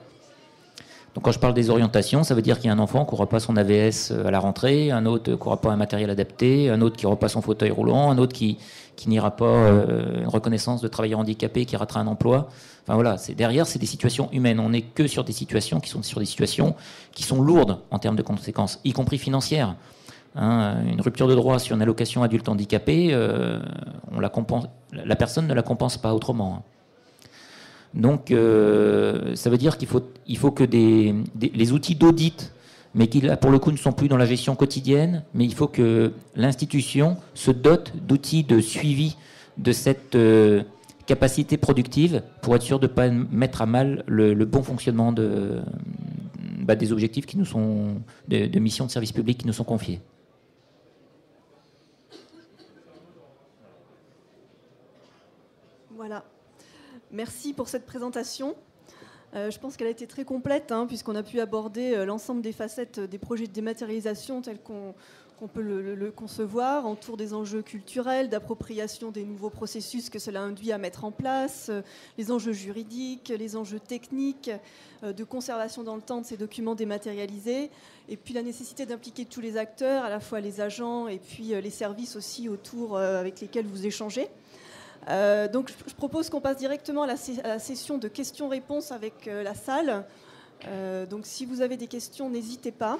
Donc quand je parle des orientations, ça veut dire qu'il y a un enfant qui n'aura pas son AVS à la rentrée, un autre qui n'aura pas un matériel adapté, un autre qui n'aura pas son fauteuil roulant, un autre qui n'ira pas une reconnaissance de travailleur handicapé, qui ratera un emploi. Enfin voilà, derrière, c'est des situations humaines. On n'est que sur des situations qui sont lourdes en termes de conséquences, y compris financières. Une rupture de droit sur une allocation adulte handicapé, la personne ne la compense pas autrement. Donc, ça veut dire qu'il faut que les outils d'audit, mais qui là, pour le coup, ne sont plus dans la gestion quotidienne, mais il faut que l'institution se dote d'outils de suivi de cette capacité productive pour être sûr de ne pas mettre à mal le bon fonctionnement des objectifs qui nous sont de missions de service public qui nous sont confiés. Voilà. Merci pour cette présentation. Je pense qu'elle a été très complète, puisqu'on a pu aborder l'ensemble des facettes des projets de dématérialisation tels qu'on peut le concevoir, autour des enjeux culturels, d'appropriation des nouveaux processus que cela induit à mettre en place, les enjeux juridiques, les enjeux techniques, de conservation dans le temps de ces documents dématérialisés, et puis la nécessité d'impliquer tous les acteurs, à la fois les agents et puis les services aussi autour avec lesquels vous échangez. Donc je propose qu'on passe directement à la session de questions-réponses avec la salle. Donc si vous avez des questions, n'hésitez pas.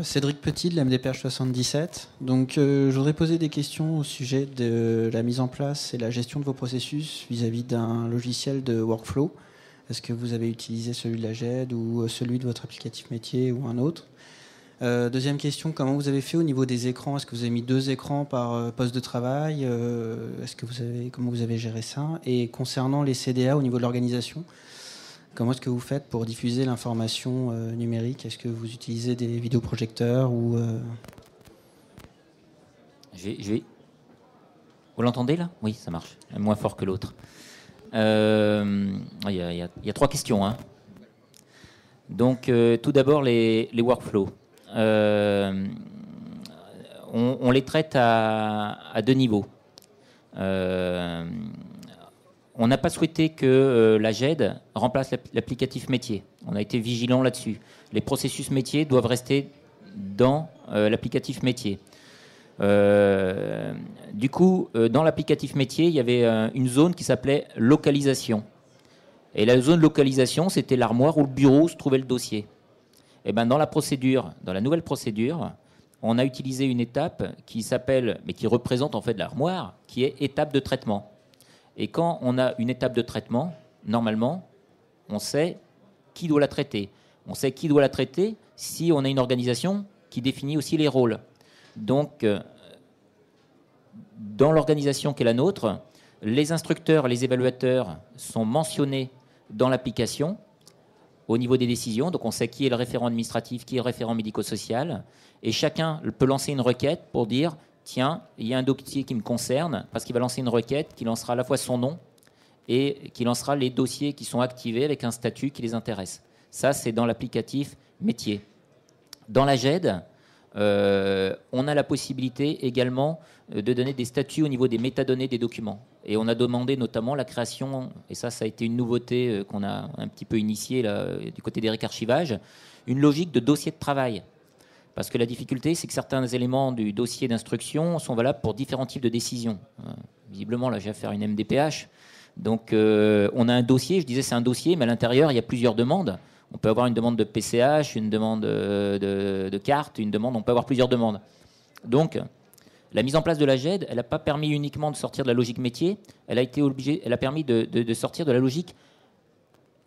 Cédric Petit de la MDPH 77. Donc, je voudrais poser des questions au sujet de la mise en place et la gestion de vos processus vis-à-vis d'un logiciel de workflow. Est-ce que vous avez utilisé celui de la GED ou celui de votre applicatif métier ou un autre? Deuxième question, comment vous avez fait au niveau des écrans? Est-ce que vous avez mis 2 écrans par poste de travail? Comment vous avez géré ça? Et concernant les CDA au niveau de l'organisation, comment est-ce que vous faites pour diffuser l'information numérique? Est-ce que vous utilisez des vidéoprojecteurs ou Vous l'entendez là? Oui, ça marche. Moins fort que l'autre. Il y a 3 questions. Donc, tout d'abord, les workflows. On les traite à 2 niveaux. On n'a pas souhaité que la GED remplace l'applicatif métier. On a été vigilant là-dessus. Les processus métiers doivent rester dans l'applicatif métier. Du coup, dans l'applicatif métier, il y avait une zone qui s'appelait localisation. Et la zone localisation, c'était l'armoire où le bureau où se trouvait le dossier. Et ben dans la nouvelle procédure, on a utilisé une étape qui s'appelle, mais qui représente en fait l'armoire, qui est étape de traitement. Et quand on a une étape de traitement, normalement, on sait qui doit la traiter. On sait qui doit la traiter si on a une organisation qui définit aussi les rôles. Donc, dans l'organisation qui est la nôtre, les instructeurs, les évaluateurs sont mentionnés dans l'application au niveau des décisions. Donc, on sait qui est le référent administratif, qui est le référent médico-social. Et chacun peut lancer une requête pour dire « Tiens, il y a un dossier qui me concerne », parce qu'il va lancer une requête qui lancera à la fois son nom et qui lancera les dossiers qui sont activés avec un statut qui les intéresse. Ça, c'est dans l'applicatif métier. Dans la GED, on a la possibilité également de donner des statuts au niveau des métadonnées des documents. Et on a demandé notamment la création, et ça a été une nouveauté qu'on a un petit peu initiée là, du côté d'Eric Archivage, une logique de dossier de travail. Parce que la difficulté, c'est que certains éléments du dossier d'instruction sont valables pour différents types de décisions. Visiblement, là, j'ai affaire à une MDPH. Donc, on a un dossier, je disais c'est un dossier, mais à l'intérieur, il y a plusieurs demandes. On peut avoir une demande de PCH, une demande de carte, on peut avoir plusieurs demandes. Donc, la mise en place de la GED, elle n'a pas permis uniquement de sortir de la logique métier, elle a permis de sortir de la logique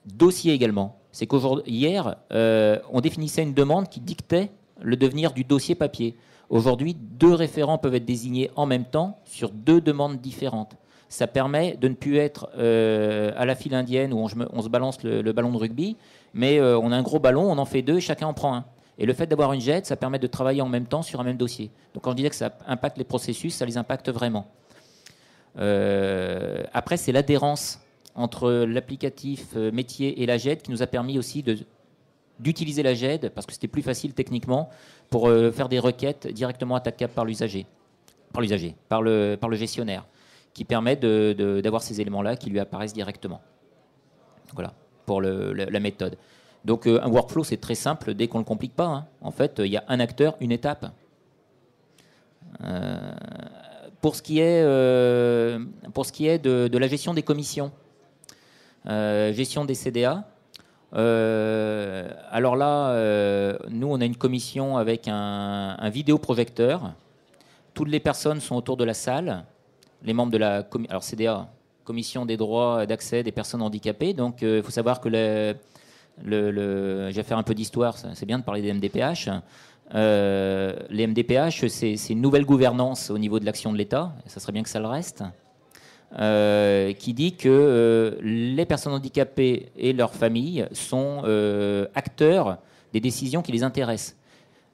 dossier également. C'est qu'hier, on définissait une demande qui dictait le devenir du dossier papier. Aujourd'hui, 2 référents peuvent être désignés en même temps sur 2 demandes différentes. Ça permet de ne plus être à la file indienne où on se balance le ballon de rugby, mais on a un gros ballon, on en fait 2 et chacun en prend un. Et le fait d'avoir une GED, ça permet de travailler en même temps sur un même dossier. Donc quand je disais que ça impacte les processus, ça les impacte vraiment. Après, c'est l'adhérence entre l'applicatif métier et la GED qui nous a permis aussi d'utiliser la GED, parce que c'était plus facile techniquement, pour faire des requêtes directement attaquables par l'usager, par le gestionnaire, qui permet d'avoir ces éléments-là qui lui apparaissent directement. Voilà, pour la méthode. Donc un workflow, c'est très simple dès qu'on ne le complique pas. En fait, il y a un acteur, une étape. Pour ce qui est de la gestion des commissions, Gestion des CDA. Alors là, nous, on a une commission avec un vidéoprojecteur. Toutes les personnes sont autour de la salle. Les membres de la alors CDA, Commission des droits d'accès des personnes handicapées. Donc, il faut savoir que je vais faire un peu d'histoire. C'est bien de parler des MDPH. Les MDPH, c'est une nouvelle gouvernance au niveau de l'action de l'État. Ça serait bien que ça le reste. Qui dit que les personnes handicapées et leurs familles sont acteurs des décisions qui les intéressent.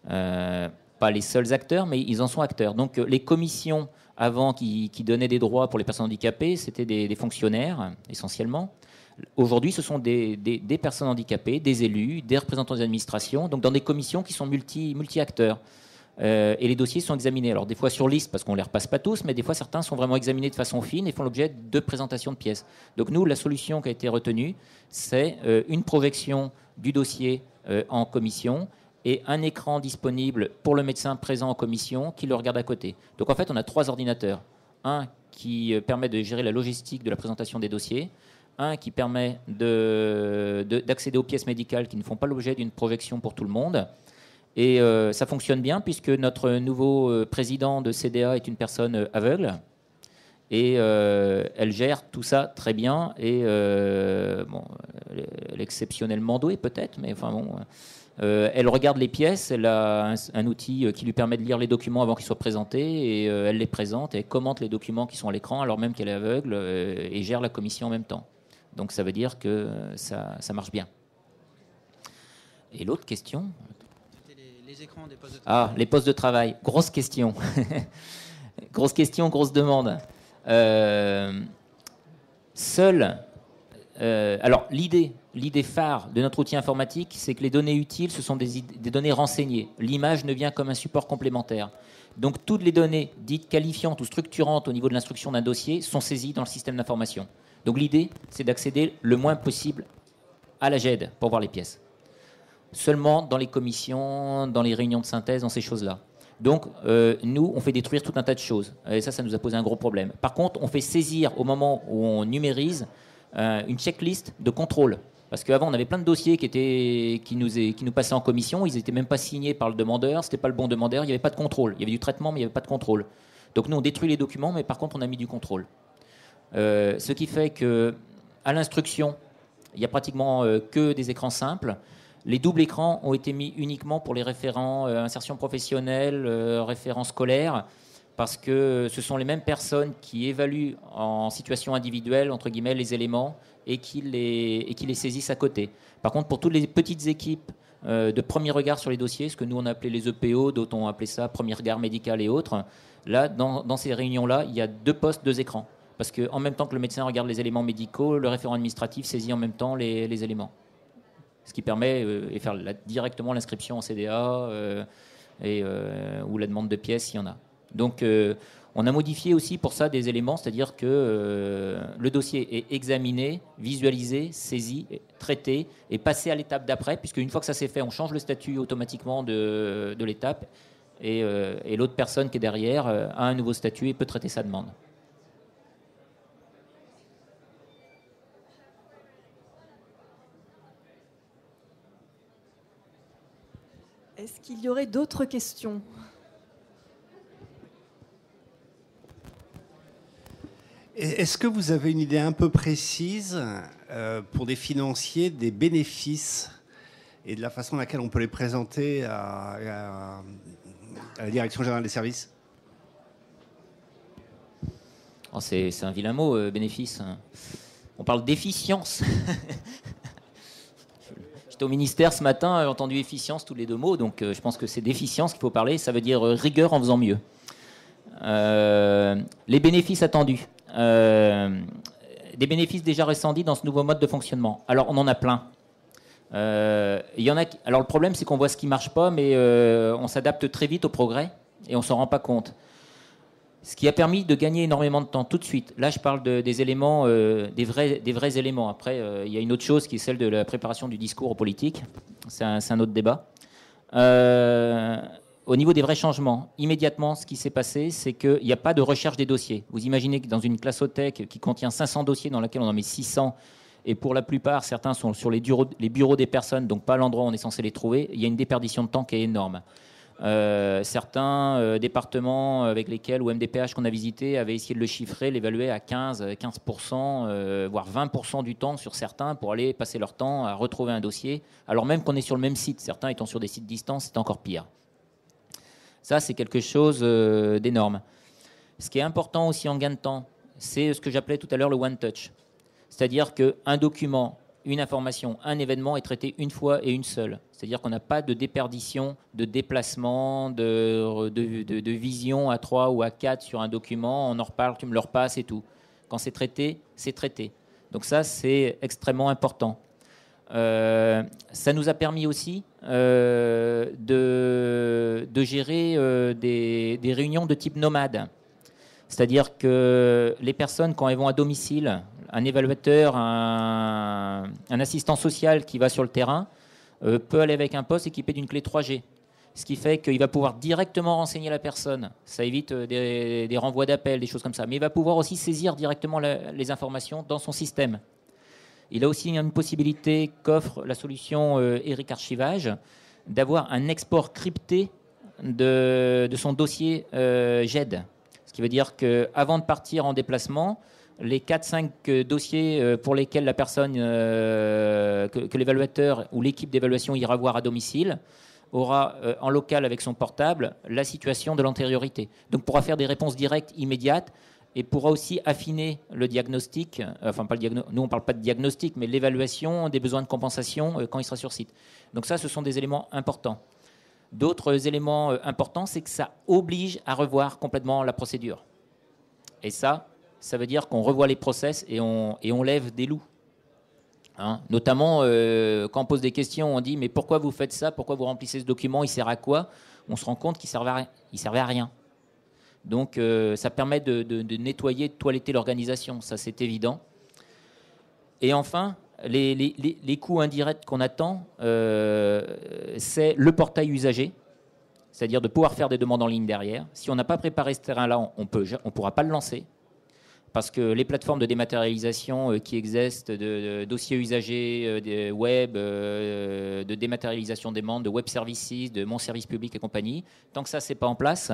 Pas les seuls acteurs, mais ils en sont acteurs. Donc les commissions avant qui donnaient des droits pour les personnes handicapées, c'était des fonctionnaires essentiellement. Aujourd'hui, ce sont des personnes handicapées, des élus, des représentants des administrations, donc dans des commissions qui sont multi-acteurs. Et les dossiers sont examinés. Alors des fois sur liste, parce qu'on ne les repasse pas tous, mais des fois certains sont vraiment examinés de façon fine et font l'objet de présentations de pièces. Donc nous, la solution qui a été retenue, c'est une projection du dossier en commission et un écran disponible pour le médecin présent en commission qui le regarde à côté. Donc en fait, on a 3 ordinateurs. Un qui permet de gérer la logistique de la présentation des dossiers, un qui permet d'accéder aux pièces médicales qui ne font pas l'objet d'une projection pour tout le monde. Et ça fonctionne bien puisque notre nouveau président de CDA est une personne aveugle et elle gère tout ça très bien et bon, elle est exceptionnellement douée peut-être, mais enfin bon, elle regarde les pièces, elle a un outil qui lui permet de lire les documents avant qu'ils soient présentés et elle les présente et elle commente les documents qui sont à l'écran alors même qu'elle est aveugle et gère la commission en même temps. Donc ça veut dire que ça marche bien. Et l'autre question ? Les écrans des postes de travail. Ah, les postes de travail. Grosse question. Grosse question, grosse demande. Alors, l'idée phare de notre outil informatique, c'est que les données utiles, ce sont des données renseignées. L'image ne vient comme un support complémentaire. Donc, toutes les données dites qualifiantes ou structurantes au niveau de l'instruction d'un dossier sont saisies dans le système d'information. Donc, l'idée, c'est d'accéder le moins possible à la GED pour voir les pièces. Seulement dans les commissions, dans les réunions de synthèse, dans ces choses-là. Donc, nous, on fait détruire tout un tas de choses. Et ça nous a posé un gros problème. Par contre, on fait saisir, au moment où on numérise, une checklist de contrôle. Parce qu'avant, on avait plein de dossiers qui nous passaient en commission. Ils n'étaient même pas signés par le demandeur. Ce n'était pas le bon demandeur. Il n'y avait pas de contrôle. Il y avait du traitement, mais il n'y avait pas de contrôle. Donc, nous, on détruit les documents, mais par contre, on a mis du contrôle. Ce qui fait qu'à l'instruction, il n'y a pratiquement que des écrans simples. Les doubles écrans ont été mis uniquement pour les référents insertion professionnelle, référents scolaires, parce que ce sont les mêmes personnes qui évaluent en situation individuelle, entre guillemets, les éléments et qui les saisissent à côté. Par contre, pour toutes les petites équipes de premier regard sur les dossiers, ce que nous on a appelé les EPO, d'autres ont appelé ça premier regard médical et autres, là, dans ces réunions-là, il y a 2 postes, 2 écrans. Parce qu'en même temps que le médecin regarde les éléments médicaux, le référent administratif saisit en même temps les éléments. Ce qui permet de faire directement l'inscription en CDA ou la demande de pièces s'il y en a. Donc on a modifié aussi pour ça des éléments, c'est-à-dire que le dossier est examiné, visualisé, saisi, traité et passé à l'étape d'après, puisque une fois que ça s'est fait, on change le statut automatiquement de l'étape et l'autre personne qui est derrière a un nouveau statut et peut traiter sa demande. Est-ce qu'il y aurait d'autres questions ? Est-ce que vous avez une idée un peu précise pour des financiers des bénéfices et de la façon dans laquelle on peut les présenter à la Direction générale des services ? Oh, c'est un vilain mot, bénéfice. On parle d'efficience. J'étais au ministère ce matin, j'ai entendu efficience tous les 2 mots, donc je pense que c'est d'efficience qu'il faut parler, ça veut dire rigueur en faisant mieux. Les bénéfices attendus. Des bénéfices déjà ressentis dans ce nouveau mode de fonctionnement. Alors, on en a plein. Il y en a alors, le problème, c'est qu'on voit ce qui ne marche pas, mais on s'adapte très vite au progrès et on ne s'en rend pas compte. Ce qui a permis de gagner énormément de temps tout de suite. Là, je parle des éléments, des vrais éléments. Après, il y a une autre chose qui est celle de la préparation du discours aux politiques. C'est un autre débat. Au niveau des vrais changements, immédiatement, ce qui s'est passé, c'est qu'il n'y a pas de recherche des dossiers. Vous imaginez que dans une classothèque qui contient 500 dossiers, dans laquelle on en met 600, Et pour la plupart, certains sont sur les bureaux des personnes, donc pas l'endroit où on est censé les trouver. Il y a une déperdition de temps qui est énorme. Certains départements avec lesquels, ou MDPH qu'on a visité, avaient essayé de le chiffrer, l'évaluer à 15%, voire 20% du temps sur certains pour aller passer leur temps à retrouver un dossier, alors même qu'on est sur le même site. Certains étant sur des sites distants, c'est encore pire. Ça, c'est quelque chose d'énorme. Ce qui est important aussi en gain de temps, c'est ce que j'appelais tout à l'heure le one touch. C'est-à-dire qu'un document, une information, un événement est traité une fois et une seule. C'est-à-dire qu'on n'a pas de déperdition, de déplacement, de vision à 3 ou à 4 sur un document. On en reparle, tu me le repasses et tout. Quand c'est traité, c'est traité. Donc ça, c'est extrêmement important. Ça nous a permis aussi de gérer des réunions de type nomade. C'est-à-dire que les personnes, quand elles vont à domicile, un évaluateur, un assistant social qui va sur le terrain, peut aller avec un poste équipé d'une clé 3G. Ce qui fait qu'il va pouvoir directement renseigner la personne. Ça évite des renvois d'appels, des choses comme ça. Mais il va pouvoir aussi saisir directement les informations dans son système. Il a aussi une possibilité qu'offre la solution Eric Archivage d'avoir un export crypté de son dossier GED. Ce qui veut dire qu'avant de partir en déplacement, les 4-5 dossiers pour lesquels la personne, que l'évaluateur ou l'équipe d'évaluation ira voir à domicile, aura en local avec son portable la situation de l'antériorité. Donc pourra faire des réponses directes, immédiates, et pourra aussi affiner le diagnostic, enfin pas le diagnostic, nous on ne parle pas de diagnostic, mais l'évaluation des besoins de compensation quand il sera sur site. Donc ça, ce sont des éléments importants. D'autres éléments importants, c'est que ça oblige à revoir complètement la procédure. Et ça veut dire qu'on revoit les process et on lève des loups. Hein, notamment, quand on pose des questions, on dit « mais pourquoi vous faites ça? Pourquoi vous remplissez ce document? Il sert à quoi ?» On se rend compte qu'il ne servait à rien. Donc, ça permet de nettoyer, de toiletter l'organisation. Ça, c'est évident. Et enfin, les coûts indirects qu'on attend, c'est le portail usager, c'est-à-dire de pouvoir faire des demandes en ligne derrière. Si on n'a pas préparé ce terrain-là, on ne pourra pas le lancer. Parce que les plateformes de dématérialisation qui existent, de dossiers usagers, de web, de dématérialisation des demandes, de web services, de mon service public et compagnie, tant que ça, c'est pas en place,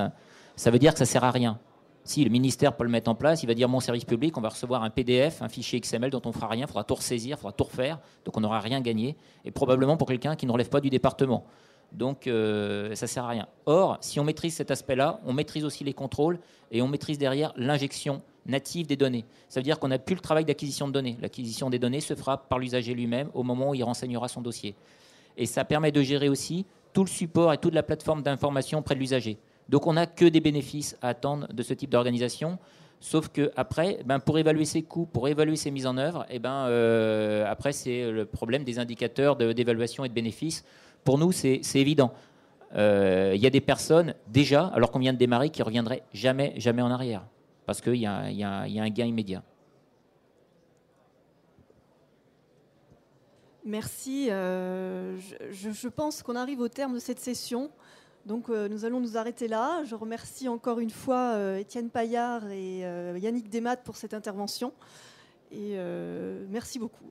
ça veut dire que ça sert à rien. Si le ministère peut le mettre en place, il va dire mon service public, on va recevoir un PDF, un fichier XML dont on ne fera rien, il faudra tout ressaisir, il faudra tout refaire, donc on n'aura rien gagné, et probablement pour quelqu'un qui ne relève pas du département. Donc ça ne sert à rien. Or, si on maîtrise cet aspect-là, on maîtrise aussi les contrôles et on maîtrise derrière l'injection native des données. Ça veut dire qu'on n'a plus le travail d'acquisition de données. L'acquisition des données se fera par l'usager lui-même au moment où il renseignera son dossier. Et ça permet de gérer aussi tout le support et toute la plateforme d'information auprès de l'usager. Donc on n'a que des bénéfices à attendre de ce type d'organisation, sauf qu'après, pour évaluer ses coûts, pour évaluer ses mises en œuvre, après c'est le problème des indicateurs d'évaluation et de bénéfices. Pour nous, c'est évident. Il y a des personnes, déjà, alors qu'on vient de démarrer, qui ne reviendraient jamais en arrière, parce qu'il y a un gain immédiat. Merci. Je pense qu'on arrive au terme de cette session. Donc nous allons nous arrêter là. Je remercie encore une fois Étienne Paillard et Yannick Desmattes pour cette intervention. Et merci beaucoup.